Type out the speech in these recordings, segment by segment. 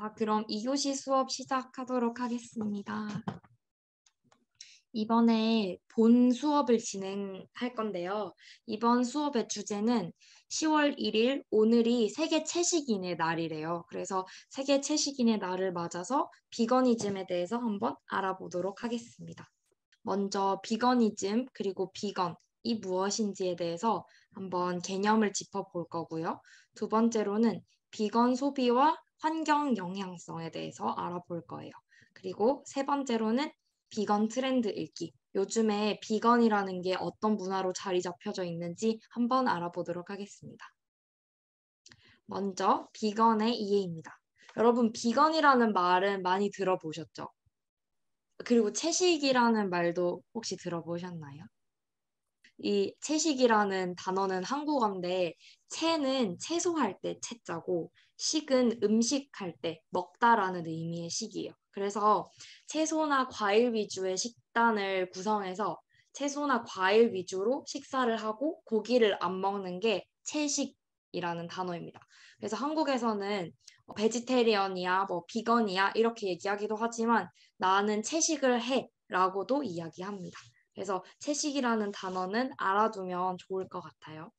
자, 그럼 2교시 수업 시작하도록 하겠습니다. 이번에 본 수업을 진행할 건데요. 이번 수업의 주제는 10월 1일, 오늘이 세계 채식인의 날이래요. 그래서 세계 채식인의 날을 맞아서 비거니즘에 대해서 한번 알아보도록 하겠습니다. 먼저 비거니즘 그리고 비건이 무엇인지에 대해서 한번 개념을 짚어볼 거고요. 두 번째로는 비건 소비와 환경 영향성에 대해서 알아볼 거예요. 그리고 세 번째로는 비건 트렌드 읽기. 요즘에 비건이라는 게 어떤 문화로 자리 잡혀져 있는지 한번 알아보도록 하겠습니다. 먼저 비건의 이해입니다. 여러분, 비건이라는 말은 많이 들어보셨죠? 그리고 채식이라는 말도 혹시 들어보셨나요? 이 채식이라는 단어는 한국어인데 채는 채소할 때 채자고 식은 음식할 때 먹다라는 의미의 식이에요. 그래서 채소나 과일 위주의 식단을 구성해서 채소나 과일 위주로 식사를 하고 고기를 안 먹는 게 채식이라는 단어입니다. 그래서 한국에서는 베지테리언이야, 뭐 비건이야 이렇게 얘기하기도 하지만 나는 채식을 해라고도 이야기합니다. 그래서 채식이라는 단어는 알아두면 좋을 것 같아요.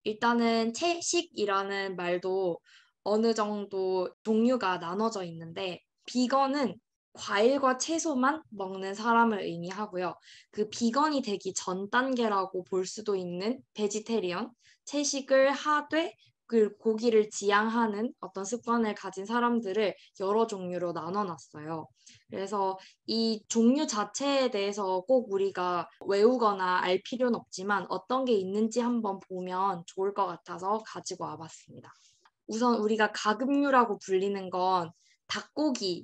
일단은 채식이라는 말도 어느 정도 종류가 나눠져 있는데 비건은 과일과 채소만 먹는 사람을 의미하고요. 그 비건이 되기 전 단계라고 볼 수도 있는 베지테리언, 채식을 하되 그 고기를 지향하는 어떤 습관을 가진 사람들을 여러 종류로 나눠놨어요. 그래서 이 종류 자체에 대해서 꼭 우리가 외우거나 알 필요는 없지만 어떤 게 있는지 한번 보면 좋을 것 같아서 가지고 와봤습니다. 우선 우리가 가금류라고 불리는 건 닭고기를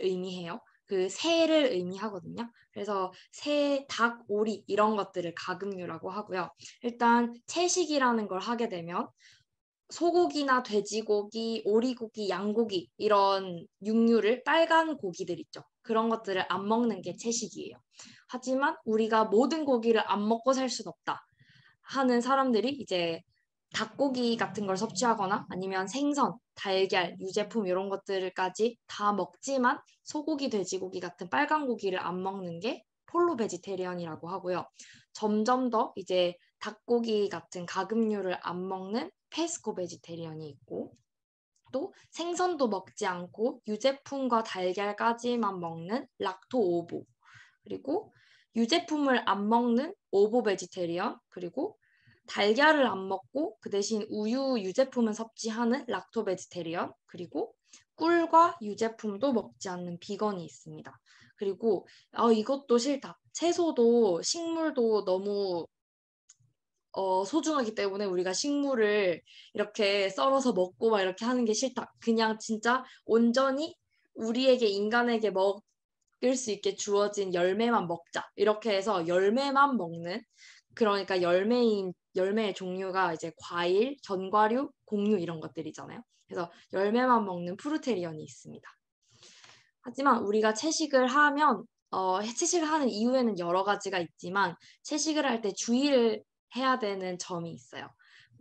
의미해요. 그 새를 의미하거든요. 그래서 새, 닭, 오리 이런 것들을 가금류라고 하고요. 일단 채식이라는 걸 하게 되면 소고기나 돼지고기, 오리고기, 양고기 이런 육류를 빨간 고기들 있죠. 그런 것들을 안 먹는 게 채식이에요. 하지만 우리가 모든 고기를 안 먹고 살 수는 없다 하는 사람들이 이제 닭고기 같은 걸 섭취하거나 아니면 생선, 달걀, 유제품 이런 것들까지 다 먹지만 소고기, 돼지고기 같은 빨간 고기를 안 먹는 게 폴로 베지테리언이라고 하고요. 점점 더 이제 닭고기 같은 가금류를 안 먹는 페스코 베지테리언이 있고 또 생선도 먹지 않고 유제품과 달걀까지만 먹는 락토 오보 그리고 유제품을 안 먹는 오보 베지테리언 그리고 달걀을 안 먹고 그 대신 우유 유제품은 섭취하는 락토 베지테리언 그리고 꿀과 유제품도 먹지 않는 비건이 있습니다. 그리고 이것도 싫다. 채소도 식물도 너무 소중하기 때문에 우리가 식물을 이렇게 썰어서 먹고 막 이렇게 하는 게 싫다. 그냥 진짜 온전히 우리에게 인간에게 먹을 수 있게 주어진 열매만 먹자. 이렇게 해서 열매만 먹는 그러니까 열매의 종류가 이제 과일, 견과류, 곡류 이런 것들이잖아요. 그래서 열매만 먹는 프루테리언이 있습니다. 하지만 우리가 채식을 하면 채식을 하는 이유에는 여러 가지가 있지만 채식을 할 때 주의를 해야 되는 점이 있어요.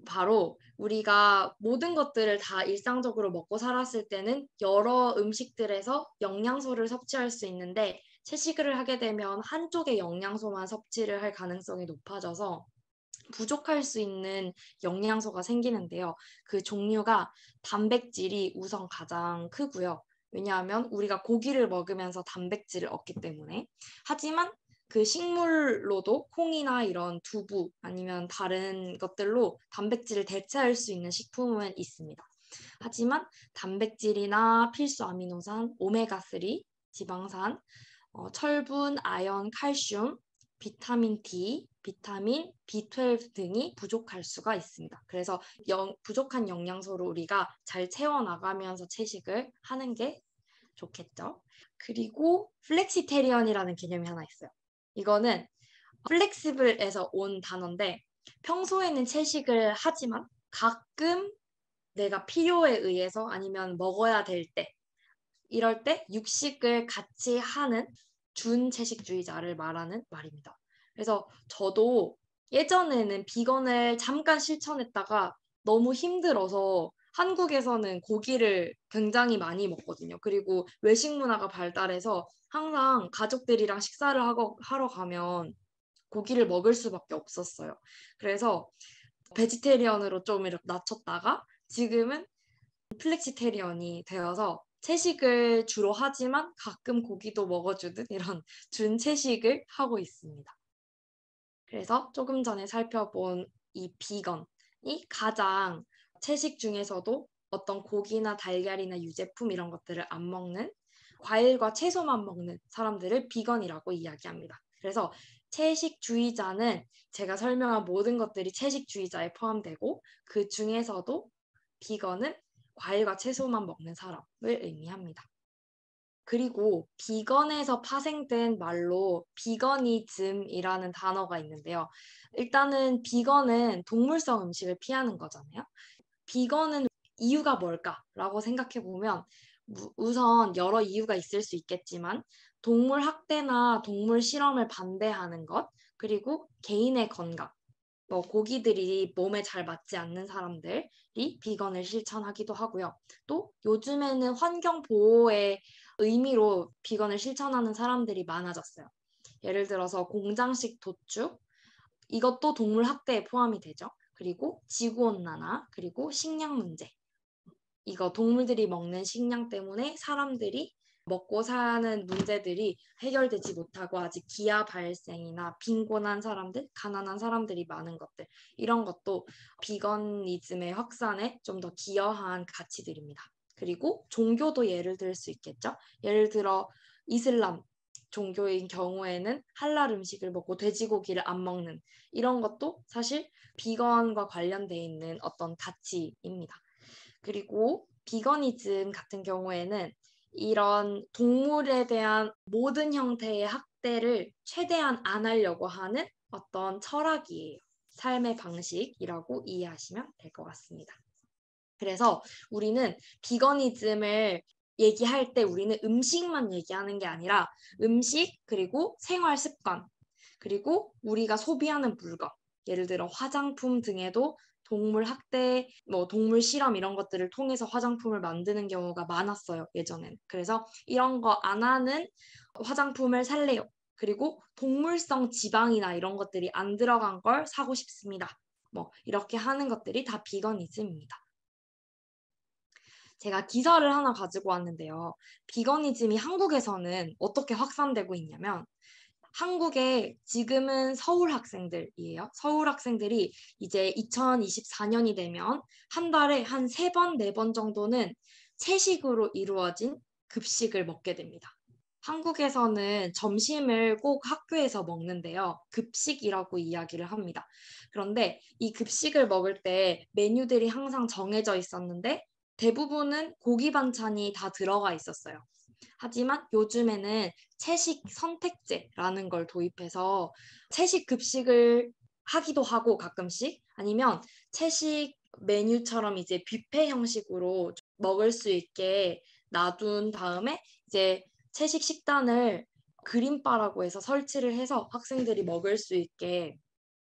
바로 우리가 모든 것들을 다 일상적으로 먹고 살았을 때는 여러 음식들에서 영양소를 섭취할 수 있는데 채식을 하게 되면 한쪽의 영양소만 섭취를 할 가능성이 높아져서 부족할 수 있는 영양소가 생기는데요. 그 종류가 단백질이 우선 가장 크고요. 왜냐하면 우리가 고기를 먹으면서 단백질을 얻기 때문에. 하지만 그 식물로도 콩이나 이런 두부 아니면 다른 것들로 단백질을 대체할 수 있는 식품은 있습니다. 하지만 단백질이나 필수 아미노산, 오메가3, 지방산, 철분, 아연, 칼슘, 비타민 D, 비타민 B12 등이 부족할 수가 있습니다. 그래서 부족한 영양소를 우리가 잘 채워나가면서 채식을 하는 게 좋겠죠. 그리고 플렉시테리언이라는 개념이 하나 있어요. 이거는 플렉시블에서 온 단어인데 평소에는 채식을 하지만 가끔 내가 필요에 의해서 아니면 먹어야 될 때 이럴 때 육식을 같이 하는 준채식주의자를 말하는 말입니다. 그래서 저도 예전에는 비건을 잠깐 실천했다가 너무 힘들어서 한국에서는 고기를 굉장히 많이 먹거든요. 그리고 외식 문화가 발달해서 항상 가족들이랑 식사를 하러 가면 고기를 먹을 수밖에 없었어요. 그래서 베지테리언으로 좀 이렇게 낮췄다가 지금은 플렉시테리언이 되어서 채식을 주로 하지만 가끔 고기도 먹어주는 이런 준채식을 하고 있습니다. 그래서 조금 전에 살펴본 이 비건이 가장 채식 중에서도 어떤 고기나 달걀이나 유제품 이런 것들을 안 먹는 과일과 채소만 먹는 사람들을 비건이라고 이야기합니다. 그래서 채식주의자는 제가 설명한 모든 것들이 채식주의자에 포함되고 그 중에서도 비건은 과일과 채소만 먹는 사람을 의미합니다. 그리고 비건에서 파생된 말로 비거니즘이라는 단어가 있는데요. 일단은 비건은 동물성 음식을 피하는 거잖아요. 비건은 이유가 뭘까라고 생각해 보면 우선 여러 이유가 있을 수 있겠지만 동물 학대나 동물 실험을 반대하는 것, 그리고 개인의 건강, 고기들이 몸에 잘 맞지 않는 사람들이 비건을 실천하기도 하고요. 또 요즘에는 환경 보호의 의미로 비건을 실천하는 사람들이 많아졌어요. 예를 들어서 공장식 도축, 이것도 동물 학대에 포함이 되죠. 그리고 지구온난화, 그리고 식량 문제. 이거 동물들이 먹는 식량 때문에 사람들이 먹고 사는 문제들이 해결되지 못하고 아직 기아 발생이나 빈곤한 사람들, 가난한 사람들이 많은 것들, 이런 것도 비건니즘의 확산에 좀 더 기여한 가치들입니다. 그리고 종교도 예를 들 수 있겠죠. 예를 들어 이슬람 종교인 경우에는 할랄 음식을 먹고 돼지고기를 안 먹는 이런 것도 사실 비건과 관련돼 있는 어떤 가치입니다. 그리고 비거니즘 같은 경우에는 이런 동물에 대한 모든 형태의 학대를 최대한 안 하려고 하는 어떤 철학이에요. 삶의 방식이라고 이해하시면 될 것 같습니다. 그래서 우리는 비거니즘을 얘기할 때 우리는 음식만 얘기하는 게 아니라 음식, 그리고 생활 습관, 그리고 우리가 소비하는 물건, 예를 들어 화장품 등에도 동물 학대, 동물 실험 이런 것들을 통해서 화장품을 만드는 경우가 많았어요, 예전에는. 그래서 이런 거 안 하는 화장품을 살래요. 그리고 동물성 지방이나 이런 것들이 안 들어간 걸 사고 싶습니다. 이렇게 하는 것들이 다 비거니즘입니다. 제가 기사를 하나 가지고 왔는데요. 비거니즘이 한국에서는 어떻게 확산되고 있냐면 한국에 지금은 서울 학생들이에요. 서울 학생들이 이제 2024년이 되면 한 달에 한 3번, 4번 정도는 채식으로 이루어진 급식을 먹게 됩니다. 한국에서는 점심을 꼭 학교에서 먹는데요. 급식이라고 이야기를 합니다. 그런데 이 급식을 먹을 때 메뉴들이 항상 정해져 있었는데 대부분은 고기 반찬이 다 들어가 있었어요. 하지만 요즘에는 채식 선택제라는 걸 도입해서 채식 급식을 하기도 하고 가끔씩 아니면 채식 메뉴처럼 이제 뷔페 형식으로 먹을 수 있게 놔둔 다음에 이제 채식 식단을 그린바라고 해서 설치를 해서 학생들이 먹을 수 있게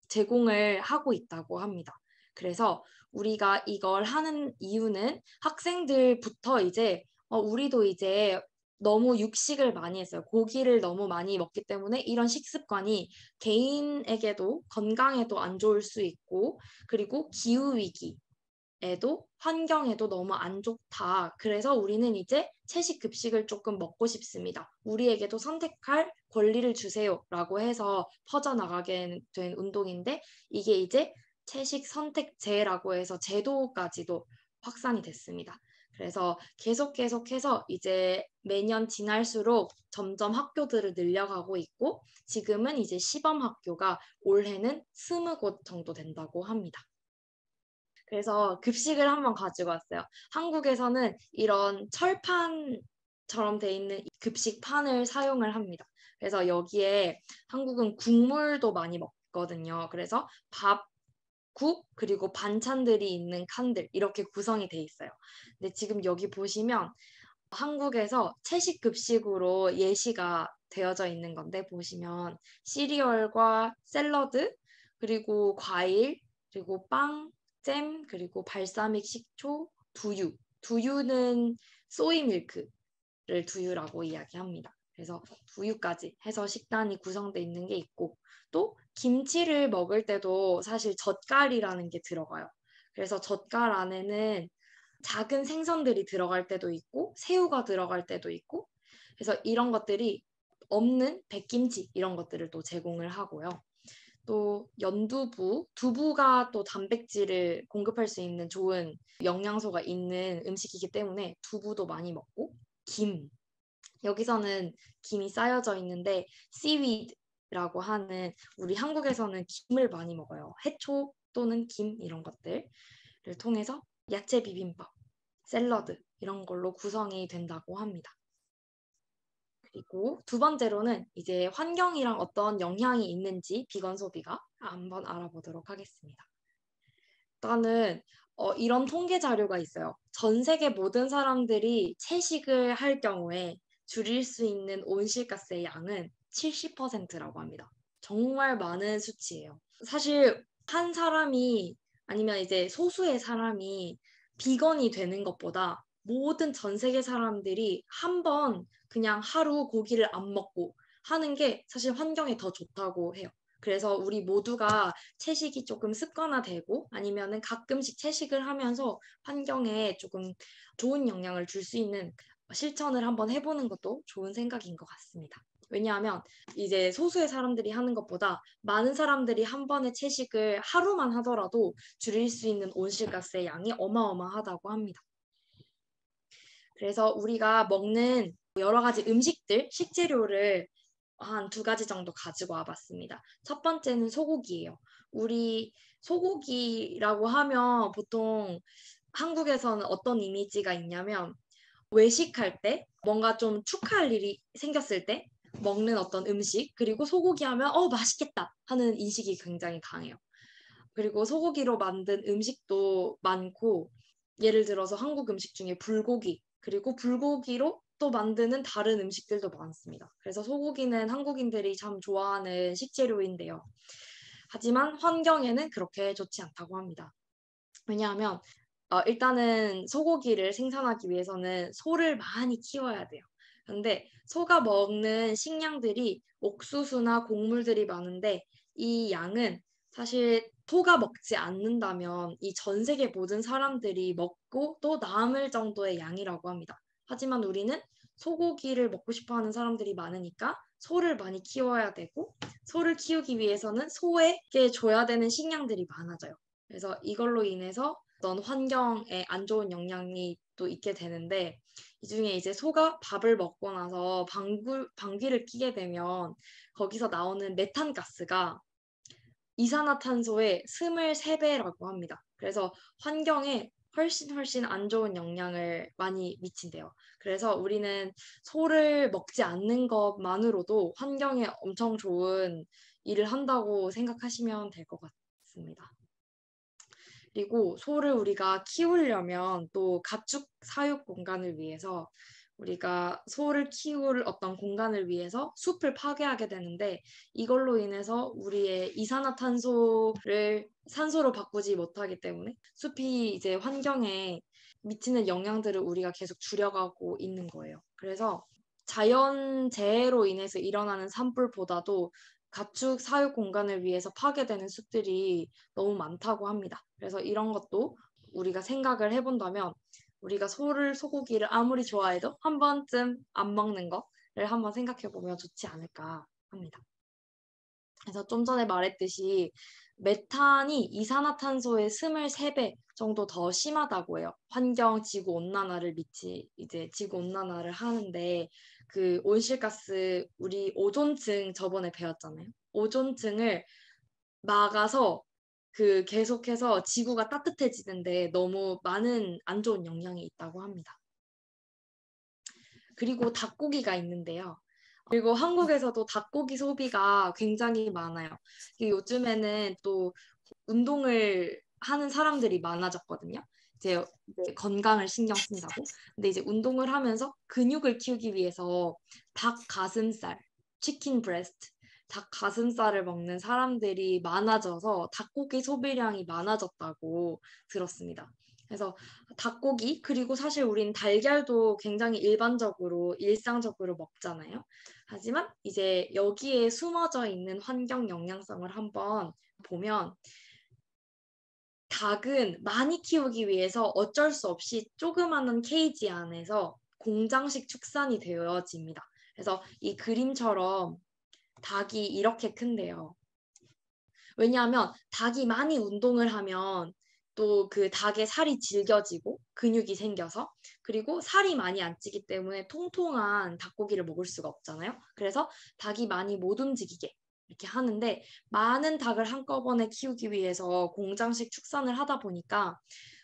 제공을 하고 있다고 합니다. 그래서 우리가 이걸 하는 이유는 학생들부터 이제 우리도 이제 너무 육식을 많이 했어요. 고기를 너무 많이 먹기 때문에 이런 식습관이 개인에게도 건강에도 안 좋을 수 있고 그리고 기후위기 에도 환경에도 너무 안 좋다. 그래서 우리는 이제 채식 급식을 조금 먹고 싶습니다. 우리에게도 선택할 권리를 주세요라고 해서 퍼져나가게 된 운동인데 이게 이제 채식 선택제라고 해서 제도까지도 확산이 됐습니다. 그래서 계속해서 이제 매년 지날수록 점점 학교들을 늘려가고 있고 지금은 이제 시범 학교가 올해는 20곳 정도 된다고 합니다. 그래서 급식을 한번 가지고 왔어요. 한국에서는 이런 철판처럼 돼 있는 급식판을 사용을 합니다. 그래서 여기에 한국은 국물도 많이 먹거든요. 그래서 밥, 국, 그리고 반찬들이 있는 칸들 이렇게 구성이 돼 있어요. 근데 지금 여기 보시면 한국에서 채식 급식으로 예시가 되어져 있는 건데 보시면 시리얼과 샐러드, 그리고 과일, 그리고 빵, 잼, 그리고 발사믹 식초, 두유. 두유는 소이 밀크를 두유라고 이야기합니다. 그래서 두유까지 해서 식단이 구성되어 있는 게 있고 또 김치를 먹을 때도 사실 젓갈이라는 게 들어가요. 그래서 젓갈 안에는 작은 생선들이 들어갈 때도 있고 새우가 들어갈 때도 있고 그래서 이런 것들이 없는 백김치 이런 것들을 또 제공을 하고요. 또 연두부, 두부가 또 단백질을 공급할 수 있는 좋은 영양소가 있는 음식이기 때문에 두부도 많이 먹고 김, 여기서는 김이 쌓여져 있는데 seaweed라고 하는 우리 한국에서는 김을 많이 먹어요. 해초 또는 김 이런 것들을 통해서 야채 비빔밥, 샐러드 이런 걸로 구성이 된다고 합니다. 그리고 두 번째로는 이제 환경이랑 어떤 영향이 있는지 비건 소비가 한번 알아보도록 하겠습니다. 일단은 이런 통계 자료가 있어요. 전 세계 모든 사람들이 채식을 할 경우에 줄일 수 있는 온실가스의 양은 70%라고 합니다. 정말 많은 수치예요. 사실 한 사람이 아니면 이제 소수의 사람이 비건이 되는 것보다 모든 전 세계 사람들이 한 번 그냥 하루 고기를 안 먹고 하는 게 사실 환경에 더 좋다고 해요. 그래서 우리 모두가 채식이 조금 습관화되고 아니면은 가끔씩 채식을 하면서 환경에 조금 좋은 영향을 줄 수 있는 실천을 한번 해보는 것도 좋은 생각인 것 같습니다. 왜냐하면 이제 소수의 사람들이 하는 것보다 많은 사람들이 한 번에 채식을 하루만 하더라도 줄일 수 있는 온실가스의 양이 어마어마하다고 합니다. 그래서 우리가 먹는 여러 가지 음식들, 식재료를 한 두 가지 정도 가지고 와봤습니다. 첫 번째는 소고기예요. 우리 소고기라고 하면 보통 한국에서는 어떤 이미지가 있냐면 외식할 때 뭔가 좀 축하할 일이 생겼을 때 먹는 어떤 음식 그리고 소고기 하면 맛있겠다 하는 인식이 굉장히 강해요. 그리고 소고기로 만든 음식도 많고 예를 들어서 한국 음식 중에 불고기 그리고 불고기로 또 만드는 다른 음식들도 많습니다. 그래서 소고기는 한국인들이 참 좋아하는 식재료인데요. 하지만 환경에는 그렇게 좋지 않다고 합니다. 왜냐하면 일단은 소고기를 생산하기 위해서는 소를 많이 키워야 돼요. 근데 소가 먹는 식량들이 옥수수나 곡물들이 많은데 이 양은 사실 소가 먹지 않는다면 이 전 세계 모든 사람들이 먹고 또 남을 정도의 양이라고 합니다. 하지만 우리는 소고기를 먹고 싶어 하는 사람들이 많으니까 소를 많이 키워야 되고 소를 키우기 위해서는 소에게 줘야 되는 식량들이 많아져요. 그래서 이걸로 인해서 어떤 환경에 안 좋은 영향이 또 있게 되는데 이 중에 이제 소가 밥을 먹고 나서 방귀를 뀌게 되면 거기서 나오는 메탄 가스가 이산화탄소의 23배라고 합니다. 그래서 환경에 훨씬 안 좋은 영향을 많이 미친대요. 그래서 우리는 소를 먹지 않는 것만으로도 환경에 엄청 좋은 일을 한다고 생각하시면 될 것 같습니다. 그리고 소를 우리가 키우려면 또 가축 사육 공간을 위해서 우리가 소를 키울 어떤 공간을 위해서 숲을 파괴하게 되는데 이걸로 인해서 우리의 이산화탄소를 산소로 바꾸지 못하기 때문에 숲이 이제 환경에 미치는 영향들을 우리가 계속 줄여가고 있는 거예요. 그래서 자연재해로 인해서 일어나는 산불보다도 가축 사육 공간을 위해서 파괴되는 숲들이 너무 많다고 합니다. 그래서 이런 것도 우리가 생각을 해본다면 우리가 소고기를 아무리 좋아해도 한 번쯤 안 먹는 거를 한번 생각해 보면 좋지 않을까 합니다. 그래서 좀 전에 말했듯이 메탄이 이산화탄소의 23배 정도 더 심하다고 해요. 환경 지구 온난화를 이제 지구 온난화를 하는데 그 온실가스 우리 오존층 저번에 배웠잖아요. 오존층을 막아서 그 계속해서 지구가 따뜻해지는데 너무 많은 안 좋은 영향이 있다고 합니다. 그리고 닭고기가 있는데요. 그리고 한국에서도 닭고기 소비가 굉장히 많아요. 요즘에는 또 운동을 하는 사람들이 많아졌거든요. 이제 건강을 신경 쓴다고. 근데 이제 운동을 하면서 근육을 키우기 위해서 닭 가슴살, 치킨 브레스트, 닭 가슴살을 먹는 사람들이 많아져서 닭고기 소비량이 많아졌다고 들었습니다. 그래서 닭고기, 그리고 사실 우린 달걀도 굉장히 일반적으로, 일상적으로 먹잖아요. 하지만 이제 여기에 숨어져 있는 환경 영양성을 한번 보면 닭은 많이 키우기 위해서 어쩔 수 없이 조그마한 케이지 안에서 공장식 축산이 되어집니다. 그래서 이 그림처럼 닭이 이렇게 큰데요. 왜냐하면 닭이 많이 운동을 하면 또 그 닭의 살이 질겨지고 근육이 생겨서, 그리고 살이 많이 안 찌기 때문에 통통한 닭고기를 먹을 수가 없잖아요. 그래서 닭이 많이 못 움직이게 이렇게 하는데, 많은 닭을 한꺼번에 키우기 위해서 공장식 축산을 하다 보니까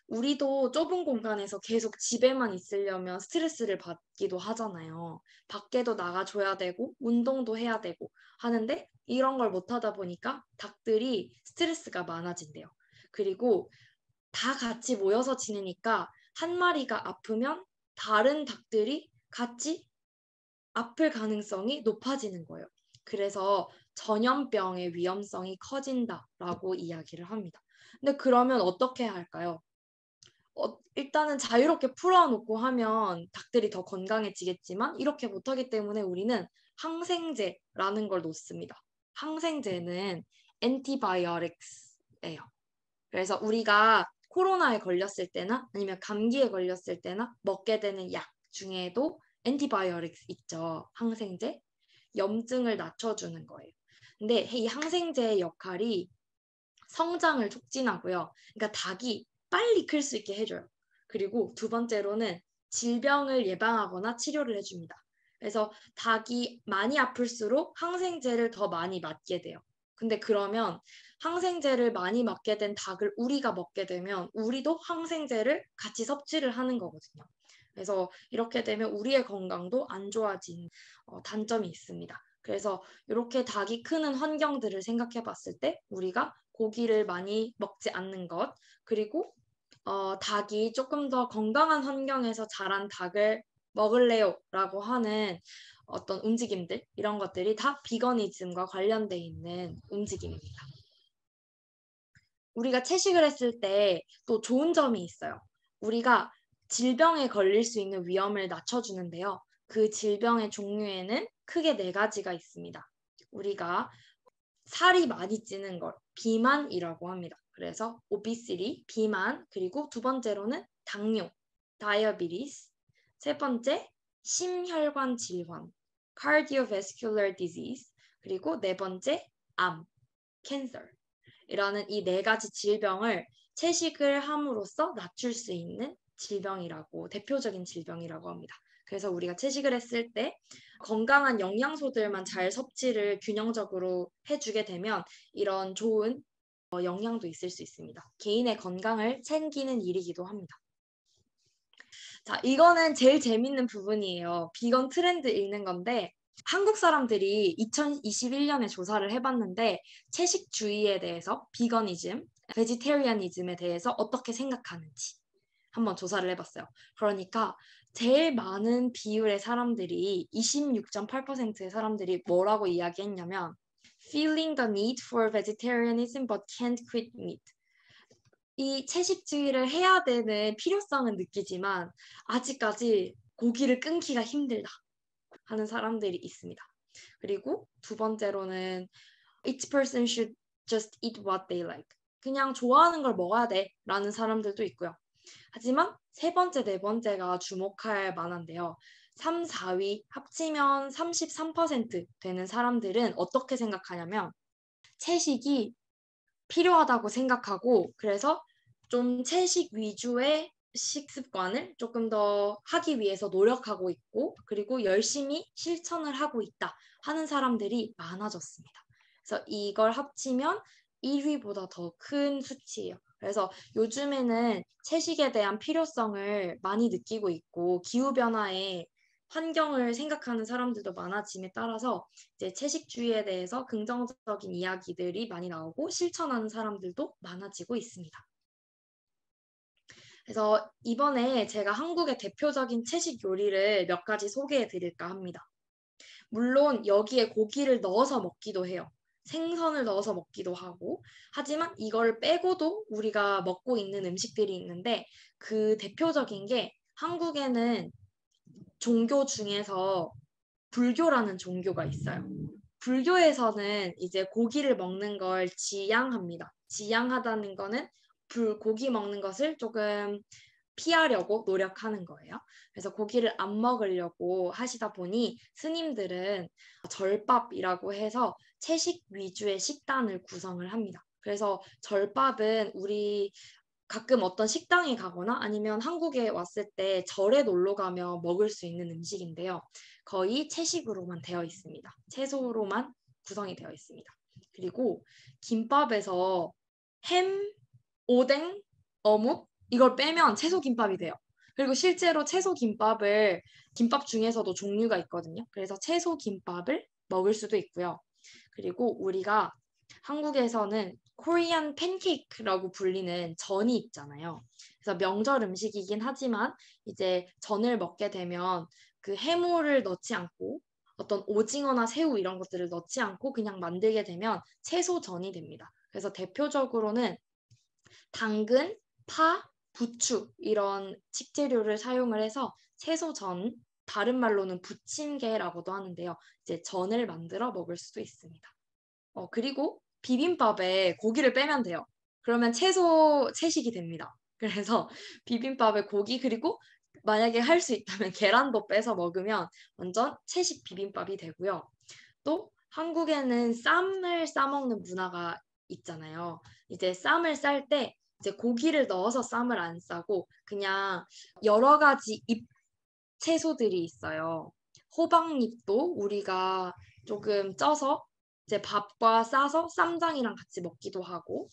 우리도 좁은 공간에서 계속 집에만 있으려면 스트레스를 받기도 하잖아요. 밖에도 나가줘야 되고 운동도 해야 되고 하는데, 이런 걸 못하다 보니까 닭들이 스트레스가 많아진대요. 그리고 다 같이 모여서 지내니까 한 마리가 아프면 다른 닭들이 같이 아플 가능성이 높아지는 거예요. 그래서 전염병의 위험성이 커진다라고 이야기를 합니다. 근데 그러면 어떻게 해야 할까요? 일단은 자유롭게 풀어놓고 하면 닭들이 더 건강해지겠지만, 이렇게 못하기 때문에 우리는 항생제라는 걸 놓습니다. 항생제는 antibiotics예요. 그래서 우리가 코로나에 걸렸을 때나 아니면 감기에 걸렸을 때나 먹게 되는 약 중에도 antibiotics 있죠. 항생제. 염증을 낮춰주는 거예요. 근데 이 항생제의 역할이 성장을 촉진하고요. 그러니까 닭이 빨리 클 수 있게 해줘요. 그리고 두 번째로는 질병을 예방하거나 치료를 해줍니다. 그래서 닭이 많이 아플수록 항생제를 더 많이 맞게 돼요. 근데 그러면 항생제를 많이 맞게 된 닭을 우리가 먹게 되면 우리도 항생제를 같이 섭취를 하는 거거든요. 그래서 이렇게 되면 우리의 건강도 안 좋아진 단점이 있습니다. 그래서 이렇게 닭이 크는 환경들을 생각해 봤을 때 우리가 고기를 많이 먹지 않는 것, 그리고 닭이 조금 더 건강한 환경에서 자란 닭을 먹을래요 라고 하는 어떤 움직임들, 이런 것들이 다 비거니즘과 관련돼 있는 움직임입니다. 우리가 채식을 했을 때 또 좋은 점이 있어요. 우리가 질병에 걸릴 수 있는 위험을 낮춰주는데요. 그 질병의 종류에는 크게 네 가지가 있습니다. 우리가 살이 많이 찌는 걸 비만이라고 합니다. 그래서 obesity, 비만, 그리고 두 번째로는 당뇨, diabetes, 세 번째 심혈관 질환, cardiovascular disease, 그리고 네 번째 암, cancer. 이라는 이 네 가지 질병을 채식을 함으로써 낮출 수 있는 질병이라고, 대표적인 질병이라고 합니다. 그래서 우리가 채식을 했을 때 건강한 영양소들만 잘 섭취를 균형적으로 해주게 되면 이런 좋은 영향도 있을 수 있습니다. 개인의 건강을 챙기는 일이기도 합니다. 자, 이거는 제일 재밌는 부분이에요. 비건 트렌드 읽는 건데, 한국 사람들이 2021년에 조사를 해봤는데 채식주의에 대해서, 비거니즘, 베지테리아니즘에 대해서 어떻게 생각하는지 한번 조사를 해봤어요. 그러니까 제일 많은 비율의 사람들이, 26.8%의 사람들이 뭐라고 이야기했냐면 feeling the need for vegetarianism but can't quit meat. 이 채식주의를 해야 되는 필요성은 느끼지만 아직까지 고기를 끊기가 힘들다 하는 사람들이 있습니다. 그리고 두 번째로는 each person should just eat what they like. 그냥 좋아하는 걸 먹어야 돼 라는 사람들도 있고요. 하지만 세 번째, 네 번째가 주목할 만한데요. 3, 4위 합치면 33% 되는 사람들은 어떻게 생각하냐면 채식이 필요하다고 생각하고, 그래서 좀 채식 위주의 식습관을 조금 더 하기 위해서 노력하고 있고, 그리고 열심히 실천을 하고 있다 하는 사람들이 많아졌습니다. 그래서 이걸 합치면 1위보다 더 큰 수치예요. 그래서 요즘에는 채식에 대한 필요성을 많이 느끼고 있고, 기후변화에 환경을 생각하는 사람들도 많아짐에 따라서 이제 채식주의에 대해서 긍정적인 이야기들이 많이 나오고 실천하는 사람들도 많아지고 있습니다. 그래서 이번에 제가 한국의 대표적인 채식 요리를 몇 가지 소개해 드릴까 합니다. 물론 여기에 고기를 넣어서 먹기도 해요. 생선을 넣어서 먹기도 하고 하지만 이걸 빼고도 우리가 먹고 있는 음식들이 있는데 그 대표적인 게 한국에는 종교 중에서 불교라는 종교가 있어요. 불교에서는 이제 고기를 먹는 걸 지양합니다. 지양하다는 거는 고기 먹는 것을 조금 피하려고 노력하는 거예요. 그래서 고기를 안 먹으려고 하시다 보니 스님들은 절밥이라고 해서 채식 위주의 식단을 구성을 합니다. 그래서 절밥은 우리 가끔 어떤 식당에 가거나 아니면 한국에 왔을 때 절에 놀러 가며 먹을 수 있는 음식인데요. 거의 채식으로만 되어 있습니다. 채소로만 구성이 되어 있습니다. 그리고 김밥에서 햄, 오뎅, 어묵 이걸 빼면 채소 김밥이 돼요. 그리고 실제로 채소 김밥을 김밥 중에서도 종류가 있거든요. 그래서 채소 김밥을 먹을 수도 있고요. 그리고 우리가 한국에서는 코리안 팬케이크라고 불리는 전이 있잖아요. 그래서 명절 음식이긴 하지만 이제 전을 먹게 되면 그 해물을 넣지 않고 어떤 오징어나 새우 이런 것들을 넣지 않고 그냥 만들게 되면 채소전이 됩니다. 그래서 대표적으로는 당근, 파, 부추 이런 식재료를 사용을 해서 채소전, 다른 말로는 부침개라고도 하는데요. 이제 전을 만들어 먹을 수도 있습니다. 그리고 비빔밥에 고기를 빼면 돼요. 그러면 채식이 됩니다. 그래서 비빔밥에 고기 그리고 만약에 할 수 있다면 계란도 빼서 먹으면 완전 채식 비빔밥이 되고요. 또 한국에는 쌈을 싸먹는 문화가 있잖아요. 이제 쌈을 쌀 때 이제 고기를 넣어서 쌈을 안 싸고 그냥 여러 가지 잎 채소들이 있어요. 호박잎도 우리가 조금 쪄서 이제 밥과 싸서 쌈장이랑 같이 먹기도 하고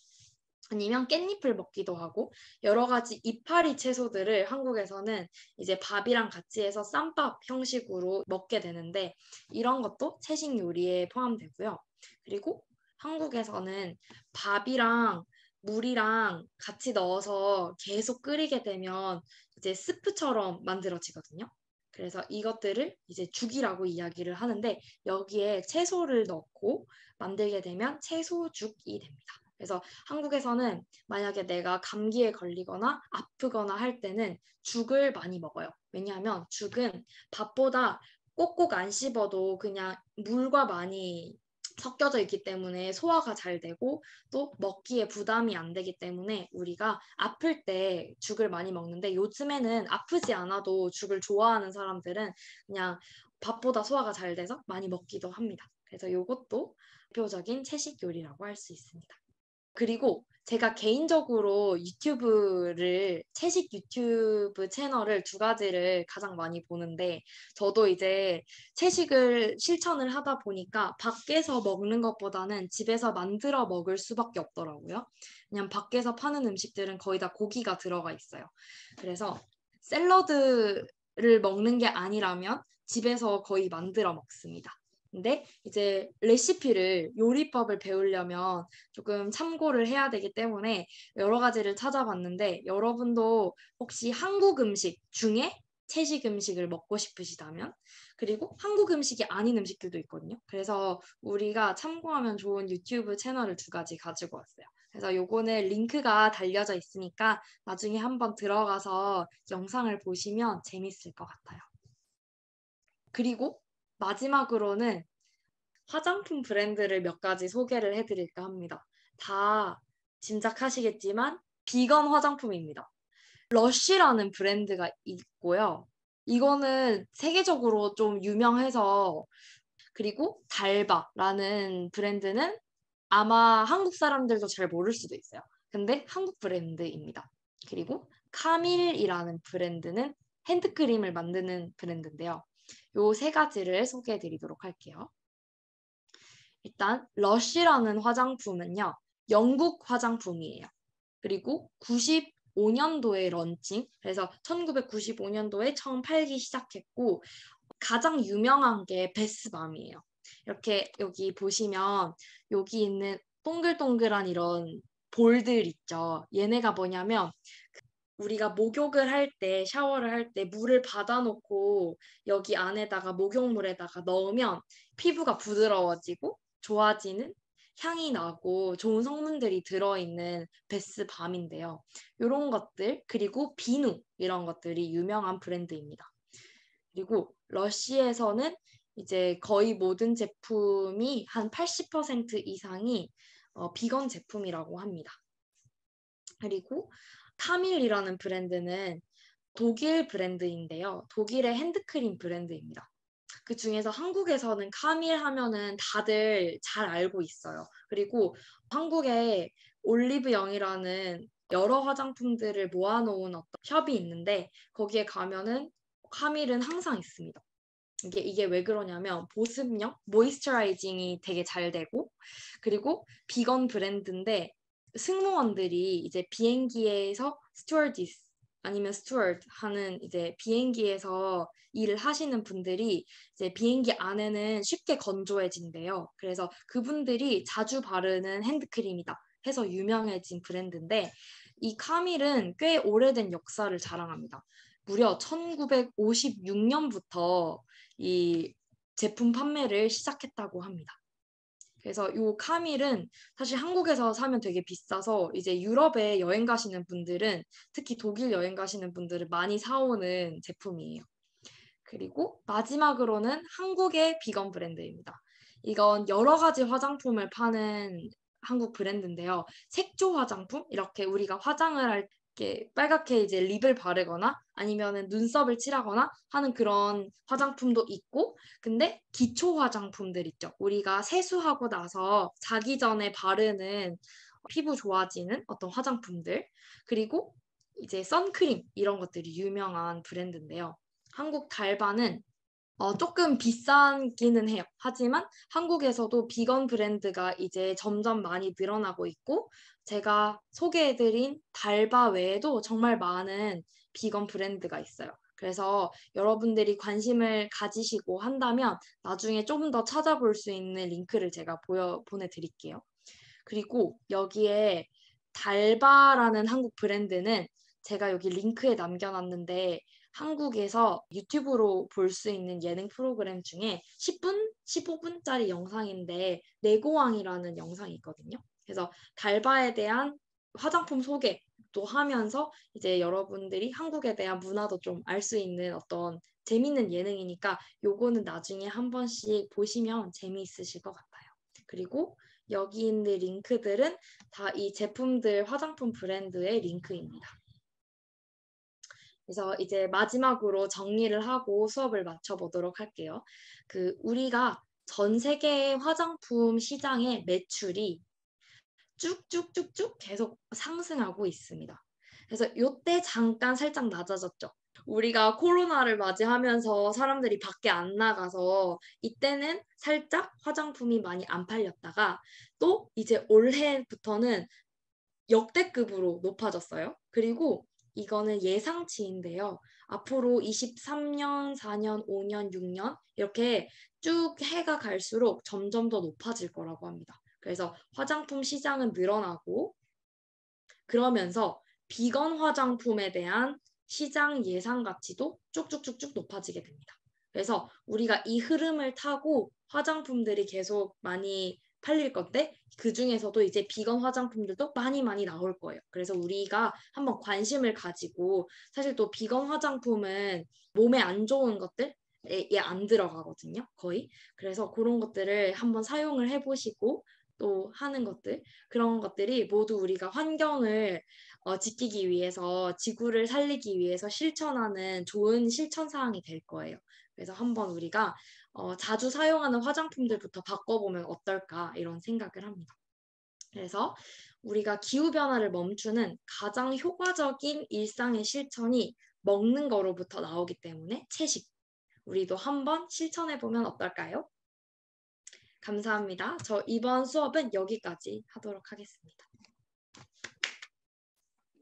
아니면 깻잎을 먹기도 하고 여러 가지 이파리 채소들을 한국에서는 이제 밥이랑 같이 해서 쌈밥 형식으로 먹게 되는데 이런 것도 채식 요리에 포함되고요. 그리고 한국에서는 밥이랑 물이랑 같이 넣어서 계속 끓이게 되면 이제 스프처럼 만들어지거든요. 그래서 이것들을 이제 죽이라고 이야기를 하는데 여기에 채소를 넣고 만들게 되면 채소죽이 됩니다. 그래서 한국에서는 만약에 내가 감기에 걸리거나 아프거나 할 때는 죽을 많이 먹어요. 왜냐하면 죽은 밥보다 꼭꼭 안 씹어도 그냥 물과 많이 섞여져 있기 때문에 소화가 잘 되고 또 먹기에 부담이 안 되기 때문에 우리가 아플 때 죽을 많이 먹는데 요즘에는 아프지 않아도 죽을 좋아하는 사람들은 그냥 밥보다 소화가 잘 돼서 많이 먹기도 합니다. 그래서 이것도 대표적인 채식 요리라고 할 수 있습니다. 그리고 제가 개인적으로 채식 유튜브 채널을 두 가지를 가장 많이 보는데, 저도 이제 채식을 실천을 하다 보니까 밖에서 먹는 것보다는 집에서 만들어 먹을 수밖에 없더라고요. 그냥 밖에서 파는 음식들은 거의 다 고기가 들어가 있어요. 그래서 샐러드를 먹는 게 아니라면 집에서 거의 만들어 먹습니다. 근데 이제 요리법을 배우려면 조금 참고를 해야 되기 때문에 여러 가지를 찾아봤는데 여러분도 혹시 한국 음식 중에 채식 음식을 먹고 싶으시다면 그리고 한국 음식이 아닌 음식들도 있거든요. 그래서 우리가 참고하면 좋은 유튜브 채널을 두 가지 가지고 왔어요. 그래서 요거는 링크가 달려져 있으니까 나중에 한번 들어가서 영상을 보시면 재밌을 것 같아요. 그리고 마지막으로는 화장품 브랜드를 몇 가지 소개를 해드릴까 합니다. 다 짐작하시겠지만 비건 화장품입니다. 러쉬라는 브랜드가 있고요. 이거는 세계적으로 좀 유명해서 그리고 달바라는 브랜드는 아마 한국 사람들도 잘 모를 수도 있어요. 근데 한국 브랜드입니다. 그리고 카밀이라는 브랜드는 핸드크림을 만드는 브랜드인데요. 요 세 가지를 소개해 드리도록 할게요. 일단 러쉬라는 화장품은요. 영국 화장품이에요. 그리고 95년도에 런칭, 그래서 1995년도에 처음 팔기 시작했고 가장 유명한 게 베스밤이에요. 이렇게 여기 보시면 여기 있는 동글동글한 이런 볼들 있죠. 얘네가 뭐냐면 우리가 목욕을 할 때, 샤워를 할 때 물을 받아놓고 여기 안에다가 목욕물에다가 넣으면 피부가 부드러워지고 좋아지는 향이 나고 좋은 성분들이 들어있는 베스밤인데요. 이런 것들 그리고 비누 이런 것들이 유명한 브랜드입니다. 그리고 러쉬에서는 이제 거의 모든 제품이 한 80% 이상이 비건 제품이라고 합니다. 그리고 카밀이라는 브랜드는 독일 브랜드인데요. 독일의 핸드크림 브랜드입니다. 그 중에서 한국에서는 카밀 하면은 다들 잘 알고 있어요. 그리고 한국에 올리브영이라는 여러 화장품들을 모아놓은 어떤 숍이 있는데 거기에 가면은 카밀은 항상 있습니다. 이게 왜 그러냐면 보습력, 모이스처라이징이 되게 잘 되고 그리고 비건 브랜드인데 승무원들이 이제 비행기에서 스튜어디스 아니면 스튜어드 하는 이제 비행기에서 일을 하시는 분들이 이제 비행기 안에는 쉽게 건조해진대요. 그래서 그분들이 자주 바르는 핸드크림이다 해서 유명해진 브랜드인데 이 카밀은 꽤 오래된 역사를 자랑합니다. 무려 1956년부터 이 제품 판매를 시작했다고 합니다. 그래서 이 카밀은 사실 한국에서 사면 되게 비싸서 이제 유럽에 여행 가시는 분들은 특히 독일 여행 가시는 분들은 많이 사오는 제품이에요. 그리고 마지막으로는 한국의 비건 브랜드입니다. 이건 여러 가지 화장품을 파는 한국 브랜드인데요. 색조 화장품 이렇게 우리가 화장을 할 게 빨갛게 이제 립을 바르거나 아니면은 눈썹을 칠하거나 하는 그런 화장품도 있고 근데 기초 화장품들 있죠. 우리가 세수하고 나서 자기 전에 바르는 피부 좋아지는 어떤 화장품들 그리고 이제 선크림 이런 것들이 유명한 브랜드인데요. 한국 달바는 조금 비싸기는 해요. 하지만 한국에서도 비건 브랜드가 이제 점점 많이 늘어나고 있고 제가 소개해드린 달바 외에도 정말 많은 비건 브랜드가 있어요. 그래서 여러분들이 관심을 가지시고 한다면 나중에 조금 더 찾아볼 수 있는 링크를 제가 보내드릴게요. 그리고 여기에 달바라는 한국 브랜드는 제가 여기 링크에 남겨놨는데 한국에서 유튜브로 볼 수 있는 예능 프로그램 중에 10분, 15분짜리 영상인데 내고왕이라는 영상이 있거든요. 그래서 달바에 대한 화장품 소개도 하면서 이제 여러분들이 한국에 대한 문화도 좀 알 수 있는 어떤 재밌는 예능이니까 요거는 나중에 한 번씩 보시면 재미있으실 것 같아요. 그리고 여기 있는 링크들은 다 이 제품들 화장품 브랜드의 링크입니다. 그래서 이제 마지막으로 정리를 하고 수업을 마쳐보도록 할게요. 우리가 전 세계의 화장품 시장의 매출이 쭉쭉쭉쭉 계속 상승하고 있습니다. 그래서 이때 잠깐 살짝 낮아졌죠. 우리가 코로나를 맞이하면서 사람들이 밖에 안 나가서 이때는 살짝 화장품이 많이 안 팔렸다가 또 이제 올해부터는 역대급으로 높아졌어요. 그리고 이거는 예상치인데요. 앞으로 23년, 4년, 5년, 6년 이렇게 쭉 해가 갈수록 점점 더 높아질 거라고 합니다. 그래서 화장품 시장은 늘어나고 그러면서 비건 화장품에 대한 시장 예상 가치도 쭉쭉쭉쭉 높아지게 됩니다. 그래서 우리가 이 흐름을 타고 화장품들이 계속 많이 팔릴 건데 그 중에서도 이제 비건 화장품들도 많이 많이 나올 거예요. 그래서 우리가 한번 관심을 가지고 사실 또 비건 화장품은 몸에 안 좋은 것들 안 들어가거든요, 거의. 그래서 그런 것들을 한번 사용을 해보시고 또 하는 것들 그런 것들이 모두 우리가 환경을 지키기 위해서 지구를 살리기 위해서 실천하는 좋은 실천 사항이 될 거예요. 그래서 한번 우리가 자주 사용하는 화장품들부터 바꿔보면 어떨까 이런 생각을 합니다. 그래서 우리가 기후변화를 멈추는 가장 효과적인 일상의 실천이 먹는 거로부터 나오기 때문에 채식. 우리도 한번 실천해보면 어떨까요? 감사합니다. 저 이번 수업은 여기까지 하도록 하겠습니다.